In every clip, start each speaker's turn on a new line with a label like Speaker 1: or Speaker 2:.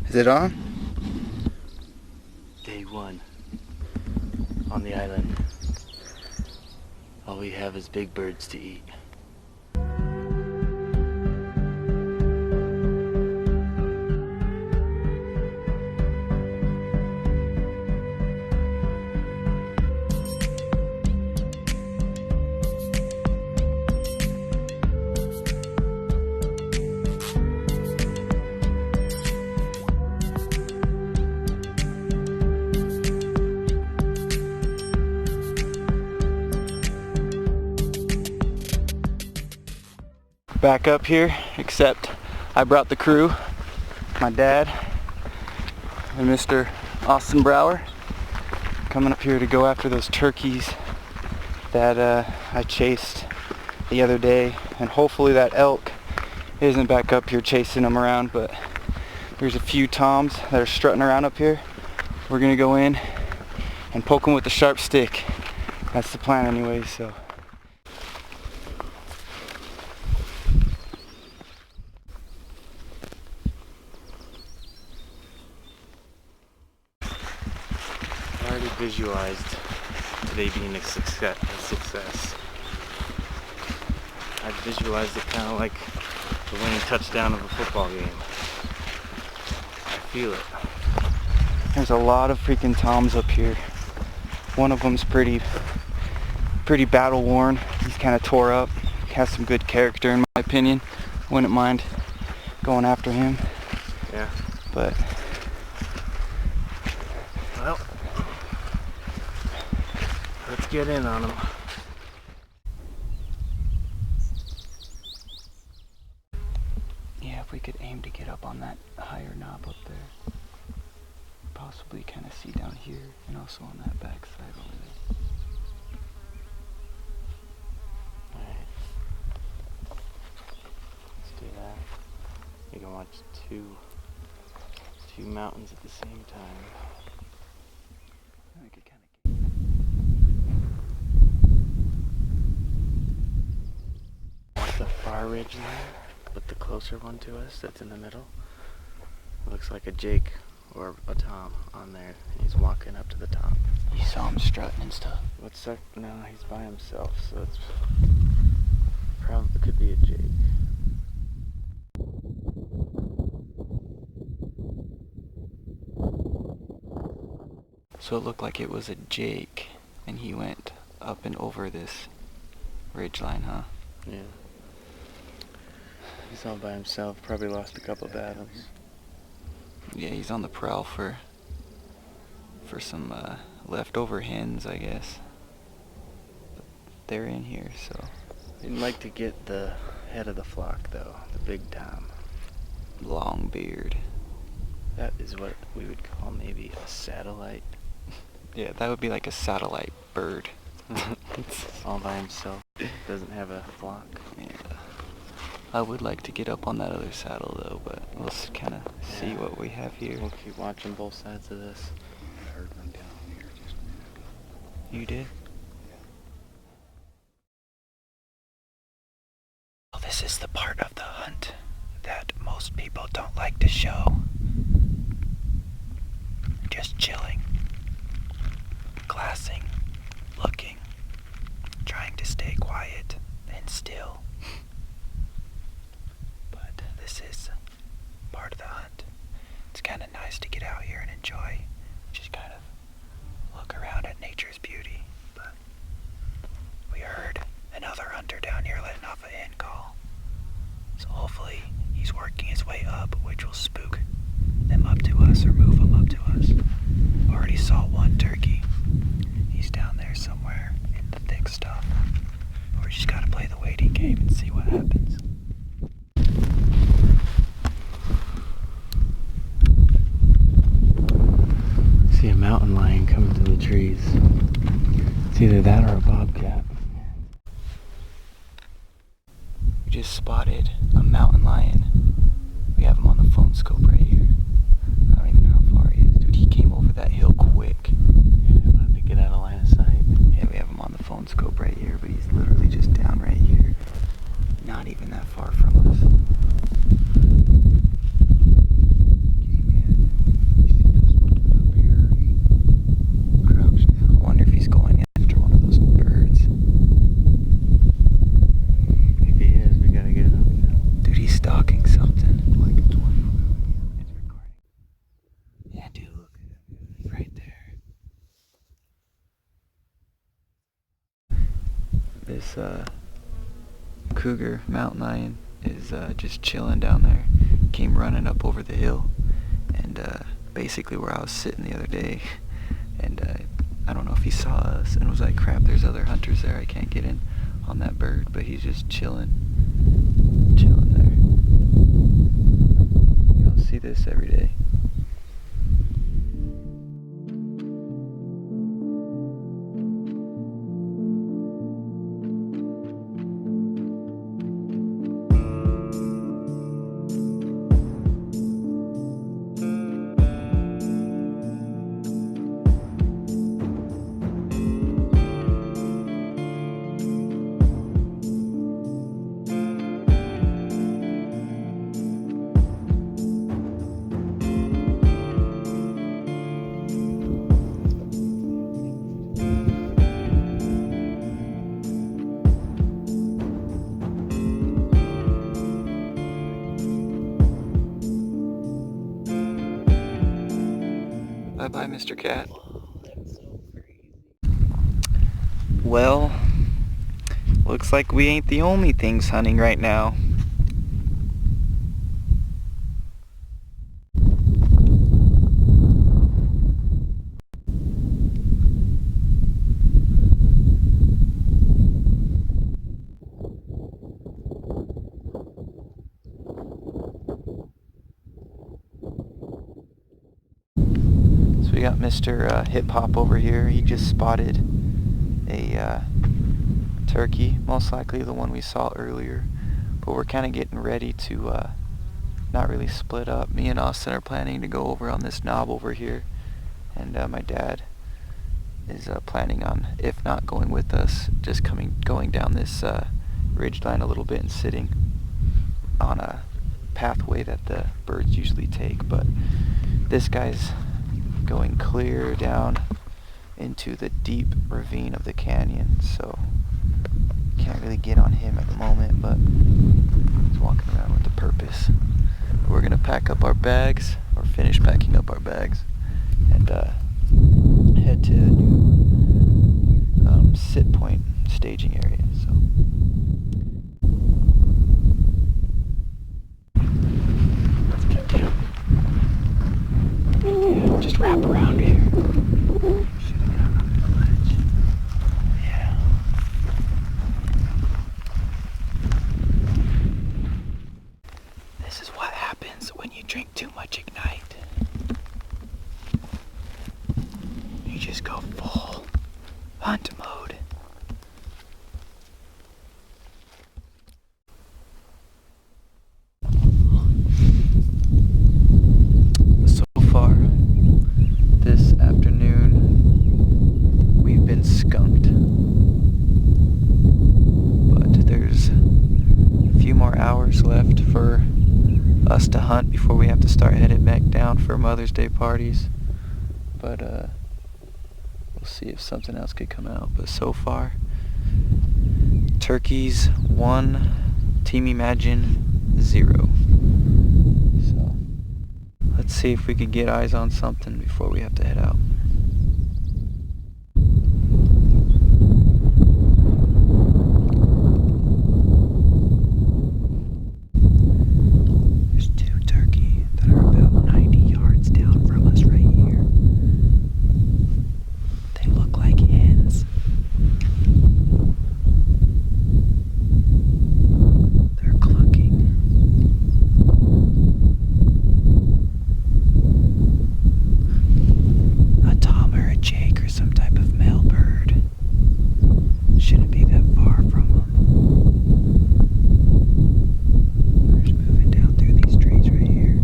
Speaker 1: Is it on?
Speaker 2: Day one on the island. All we have is big birds to eat.
Speaker 1: Back up here, except I brought the crew, my dad and Mr. Austin Brower, coming up here to go after those turkeys that I chased the other day, and hopefully that elk isn't back up here chasing them around, but there's a few toms that are strutting around up here. We're gonna go in and poke them with a sharp stick. That's the plan anyway, so.
Speaker 2: I already visualized today being a success. I visualized it kind of like the winning touchdown of a football game. I feel it.
Speaker 1: There's a lot of freaking toms up here. One of them's pretty battle worn. He's kind of tore up. Has some good character in my opinion. Wouldn't mind going after him.
Speaker 2: Yeah.
Speaker 1: But
Speaker 2: well, let's get in on him.
Speaker 1: yeah, if we could aim to get up on that higher knob up there. Possibly kind of see down here and also on that back side over there.
Speaker 2: Alright. Let's do that. You can watch two mountains at the same time.
Speaker 1: I could kind of
Speaker 2: The far ridge line, but the closer one to us that's in the middle. It looks like a Jake or a Tom on there. He's walking up to the top.
Speaker 1: You saw him strutting and stuff.
Speaker 2: What's that? No, he's by himself, so it's probably could be a Jake.
Speaker 1: So it looked like it was a Jake, and he went up and over this ridge line, huh?
Speaker 2: Yeah. He's all by himself. Probably lost a couple battles.
Speaker 1: Yeah, he's on the prowl for some leftover hens, I guess. But they're in here, so.
Speaker 2: He'd like to get the head of the flock, though, the big Tom.
Speaker 1: Long beard.
Speaker 2: That is what we would call maybe a satellite.
Speaker 1: Yeah, that would be like a satellite bird.
Speaker 2: All by himself. Doesn't have a flock.
Speaker 1: Yeah. I would like to get up on that other saddle though, but we'll kind of see what we have here.
Speaker 2: We'll keep watching both sides of this.
Speaker 3: I heard one down here just a minute ago.
Speaker 1: You did? Well, this is the part of the hunt that most people don't like to show. Just chilling, glassing, looking, trying to stay quiet and still. But this is part of the hunt. It's kind of nice to get out here and enjoy, just kind of look around at nature's beauty. But we heard another hunter down here letting off a hen call. So hopefully he's working his way up, which will spook them up to us or move them up to us. Already saw one turkey. He's down there somewhere in the thick stuff. We just gotta play the waiting game and see what happens.
Speaker 2: See a mountain lion coming through the trees. It's either that or a bobcat.
Speaker 1: We just spotted a mountain lion. We have him on the phone scope right here. I don't even know how far he is. Dude, he came over that hill quick.
Speaker 2: Yeah, we'll have to get out of line of sight.
Speaker 1: Yeah, we have him on the phone scope right here, but he's literally just down right here. Not even that far from us. Came in. This Cougar mountain lion is just chilling down there. Came running up over the hill, and basically where I was sitting the other day, and I don't know if he saw us and was like, crap, there's other hunters there, I can't get in on that bird, but he's just chilling there. You don't see this every day. Bye-bye, Mr. Cat. Well, looks like we ain't the only things hunting right now. So we got Mr. Hip Hop over here. He just spotted a turkey, most likely the one we saw earlier. But we're kind of getting ready to not really split up. Me and Austin are planning to go over on this knob over here, and my dad is planning on, if not going with us, just going down this ridge line a little bit and sitting on a pathway that the birds usually take. But this guy's going clear down into the deep ravine of the canyon, so can't really get on him at the moment, but he's walking around with a purpose. We're gonna pack up our bags, or finish packing up our bags, and head to a new sit point staging area. So let's get down. Yeah, just wrap around here. Should have got on the ledge. Yeah. This is what happens when you drink too much Ignite. You just go full hunt mode. So far, this afternoon, we've been skunked. But there's a few more hours left for us to hunt before we have to start headed back down for Mother's Day parties. But we'll see if something else could come out. But so far, turkeys 1, Team e.m.agine 0. So let's see if we can get eyes on something before we have to head out. There's 2 turkey that are about 90 yards down from us right here. They look like hens. They're clucking. A tom or a jake or some type of male bird. Shouldn't be that far from them. We're just moving down through these trees right here.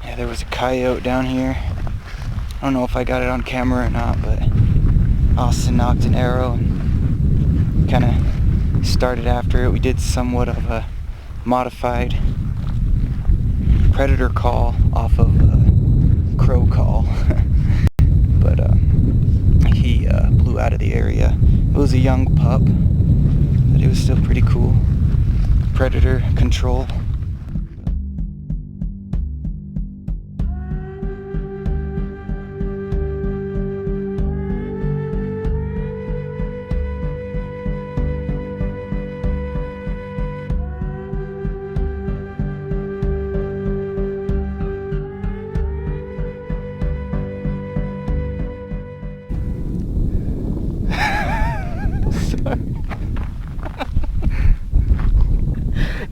Speaker 1: Yeah, there was a coyote down here. I don't know if I got it on camera or not, but Austin knocked an arrow and kind of started after it. We did somewhat of a modified predator call off of crow call. But he blew out of the area. It was a young pup, but it was still pretty cool. Predator control.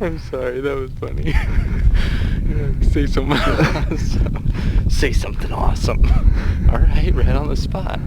Speaker 2: I'm sorry, that was funny. Say something awesome. Say something awesome. Alright, right on the spot.